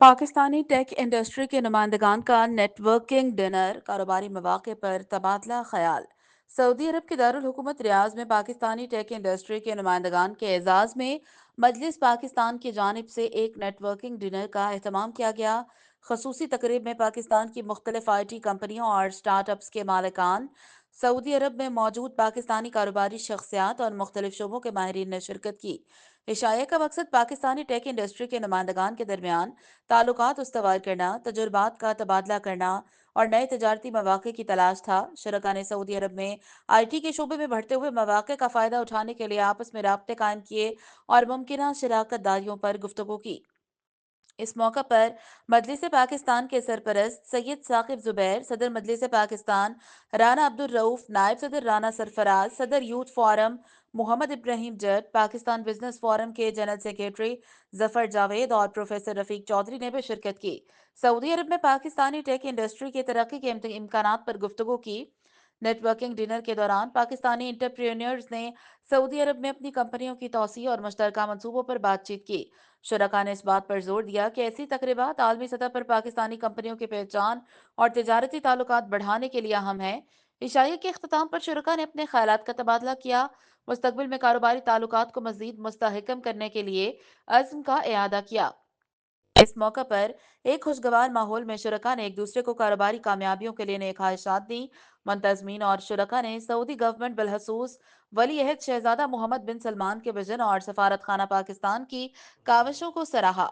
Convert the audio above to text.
Pakistani tech industry के नुमाइंदगान का networking dinner कारोबारी मौके पर तबादला ख्याल। सऊदी अरब के दारुल हुकूमत रियाज में पाकिस्तानी टेक इंडस्ट्री के नुमाइंदगान के एजाज में मजलिस पाकिस्तान की जानिब से एक नेटवर्किंग डिनर का अहतमाम किया गया। खसूसी तकरीब में पाकिस्तान की मुख्तलिफ IT कंपनियों और स्टार्टअप्स के मालिकान, सऊदी अरब में मौजूद पाकिस्तानी कारोबारी शख्सियात और मुख्तलिफ शोबों के माहिरीन ने शिरकत की। इशाये का मकसद पाकिस्तानी टेक इंडस्ट्री के नुमाइंदगान के दरमियान ताल्लुकात उस्तवार करना, तजुर्बात का तबादला करना और नए तजारती मौके की तलाश था। शुरका ने सऊदी अरब में IT के शोबे में बढ़ते हुए मौके का फ़ायदा उठाने के लिए आपस में राब्ते कायम किए और मुमकिन शराकत दारियों पर गुफ्तगू की। इस मौका पर मजलिस पाकिस्तान के सरपरस्त सैयद साकिब जुबैर, सदर मजलिस पाकिस्तान राना अब्दुल रऊफ, नायब सदर राना सरफराज, सदर यूथ फोरम मोहम्मद इब्राहिम जट, पाकिस्तान बिजनेस फोरम के जनरल सेक्रेटरी जफर जावेद और प्रोफेसर रफीक चौधरी ने भी शिरकत की। सऊदी अरब में पाकिस्तानी टेक इंडस्ट्री के तरक्की के इम्कानात पर गुफ्तगू की। नेटवर्किंग डिनर के दौरान पाकिस्तानी इंटरप्रेन्योर्स ने सऊदी अरब में अपनी कंपनियों की तोसी और मुश्तरका मंसूबों पर बातचीत की। शुरका ने इस बात पर जोर दिया कि ऐसी तकरीबात आलमी सतह पर पाकिस्तानी कंपनियों की पहचान और तजारती ताल्लुकात बढ़ाने के लिए अहम है। इशाये के अख्ताम पर शुरका ने अपने ख्यालात का तबादला किया, मुस्तकबिल में कारोबारी ताल्लुकात को मजीद मुस्तहकम करने के लिए अज़्म का इआदा किया। इस मौका पर एक खुशगवार माहौल में शुरका ने एक दूसरे को कारोबारी कामयाबियों के लिए नेक ख्वाहिशात दी। मुंतजमीन और शुरका ने सऊदी गवर्नमेंट बिलखसूस वली अहद शहजादा मोहम्मद बिन सलमान के विजन और सफारत खाना पाकिस्तान की काविशों को सराहा।